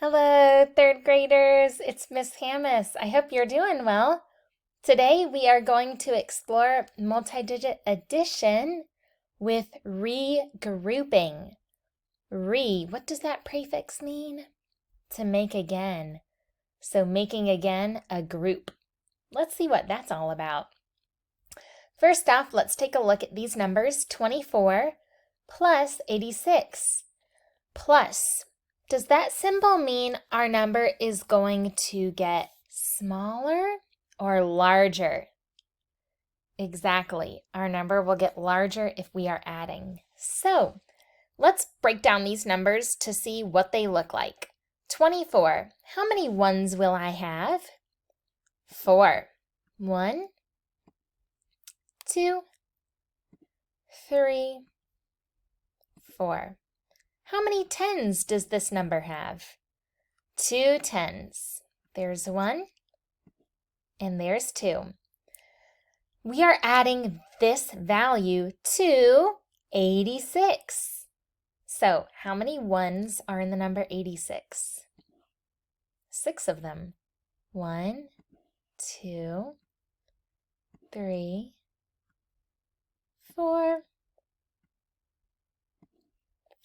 Hello, third graders. It's Miss Hammis. I hope you're doing well. Today we are going to explore multi-digit addition with regrouping. What does that prefix mean? To make again. So making again a group. Let's see what that's all about. First off, let's take a look at these numbers. 24 plus 86 plus. Does that symbol mean our number is going to get smaller or larger? Exactly. Our number will get larger if we are adding. So let's break down these numbers to see what they look like. 24. How many ones will I have? 4. 1, 2, 3, 4. How many tens does this number have? 2 tens. There's 1 and there's 2. We are adding this value to 86. So how many ones are in the number 86? 6 of them. 1, 2, 3, 4,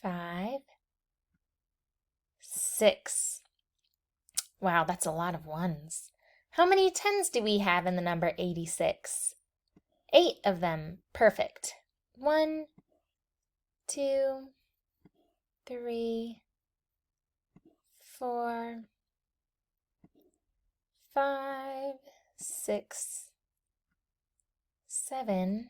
5, 6. Wow, that's a lot of ones. How many tens do we have in the number 86? 8 of them. Perfect. 1, 2, 3, 4, 5, 6, 7,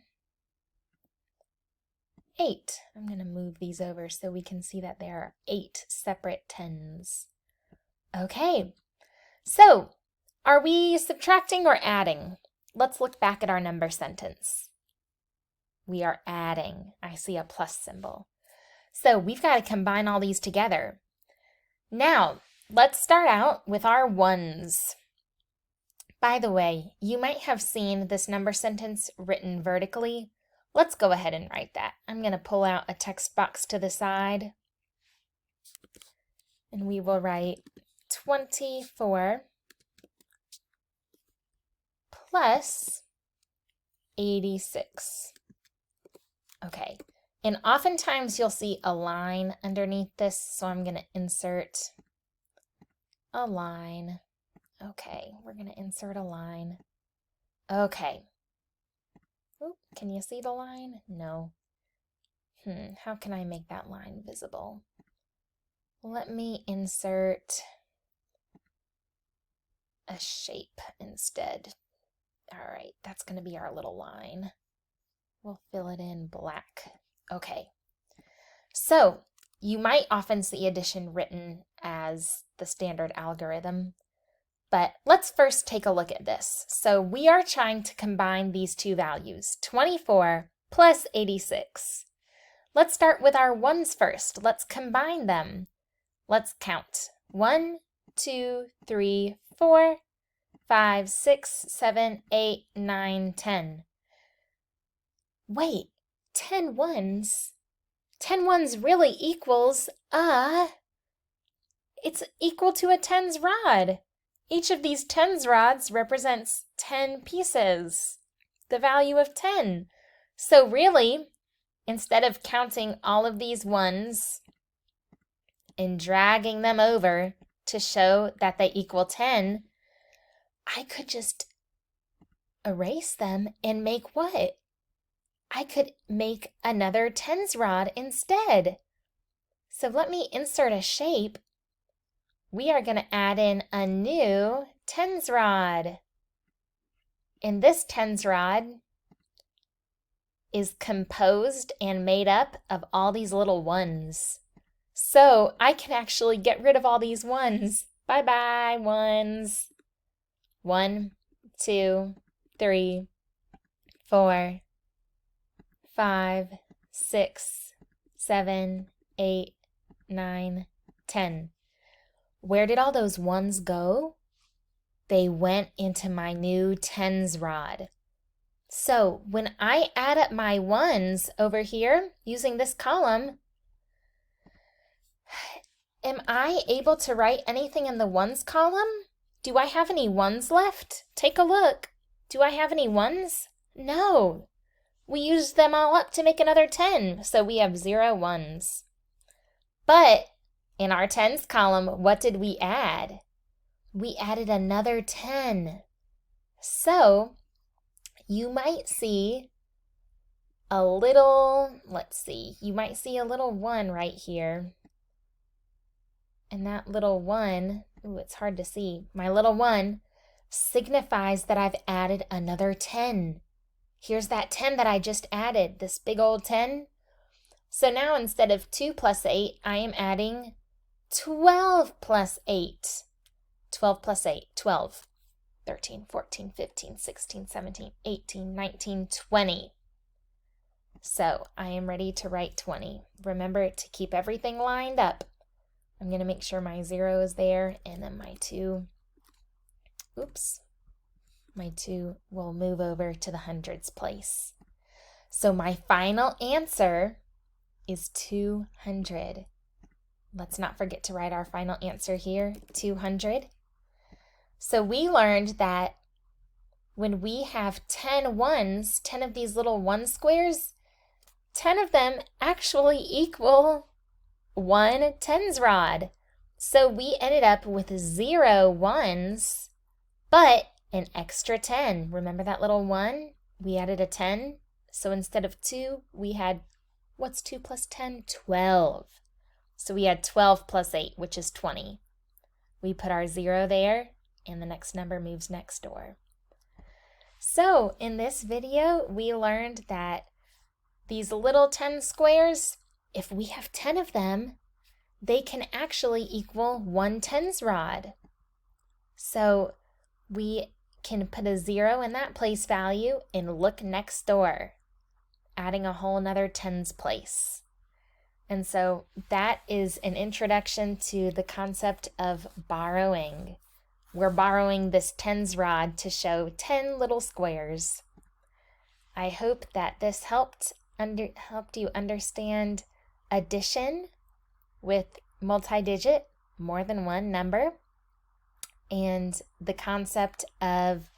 8. I'm going to move these over so we can see that there are 8 separate tens. Okay, so are we subtracting or adding? Let's look back at our number sentence. We are adding. I see a plus symbol. So we've got to combine all these together. Now, let's start out with our ones. By the way, you might have seen this number sentence written vertically. Let's go ahead and write that. I'm going to pull out a text box to the side. And we will write 24 plus 86. Okay, and oftentimes you'll see a line underneath this, so I'm going to insert a line. Okay, we're going to insert a line. Okay. Ooh, can you see the line? No. How can I make that line visible? Let me insert a shape instead. All right, that's going to be our little line. We'll fill it in black. Okay. So you might often see addition written as the standard algorithm. But let's first take a look at this. So we are trying to combine these two values, 24 plus 86. Let's start with our ones first. Let's combine them. Let's count. 1, 2, 3, 4, 5, 6, 7, 8, 9, 10. Wait, 10 ones? 10 ones really equals it's equal to a tens rod. Each of these tens rods represents 10 pieces, the value of 10. So really, instead of counting all of these ones and dragging them over to show that they equal 10, I could just erase them and make what? I could make another tens rod instead. So let me insert a shape. We are going to add in a new tens rod. And this tens rod is composed and made up of all these little ones. So I can actually get rid of all these ones. Bye-bye, ones. 1, 2, 3, 4, 5, 6, 7, 8, 9, 10. Where did all those ones go? They went into my new tens rod. So when I add up my ones over here using this column, am I able to write anything in the ones column? Do I have any ones left? Take a look. Do I have any ones? No. We used them all up to make another 10, so we have 0 ones. But in our tens column, what did we add? We added another 10. So you might see a little, you might see a little 1 right here. And that little 1, ooh, it's hard to see. My little 1 signifies that I've added another 10. Here's that 10 that I just added, this big old 10. So now instead of 2 plus 8, I am adding 12 plus 8. 12 plus 8, 12. 13, 14, 15, 16, 17, 18, 19, 20. So I am ready to write 20. Remember to keep everything lined up. I'm going to make sure my 0 is there, and then my 2, my 2 will move over to the hundreds place. So my final answer is 200. Let's not forget to write our final answer here, 200. So we learned that when we have 10 ones, 10 of these little 1 squares, 10 of them actually equal 1 tens rod. So we ended up with 0 ones, but an extra 10. Remember that little 1? We added a 10. So instead of 2, we had, what's 2 plus 10? 12. So we had 12 plus 8, which is 20. We put our 0 there, and the next number moves next door. So in this video, we learned that these little 10 squares, if we have 10 of them, they can actually equal 1 tens rod. So we can put a 0 in that place value and look next door, adding a whole nother tens place. And so that is an introduction to the concept of borrowing. We're borrowing this tens rod to show 10 little squares. I hope that this helped you understand addition with multi-digit, more than one number, and the concept of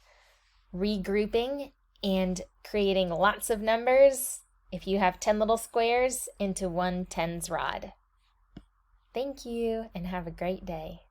regrouping and creating lots of numbers if you have 10 little squares into one tens rod. Thank you and have a great day.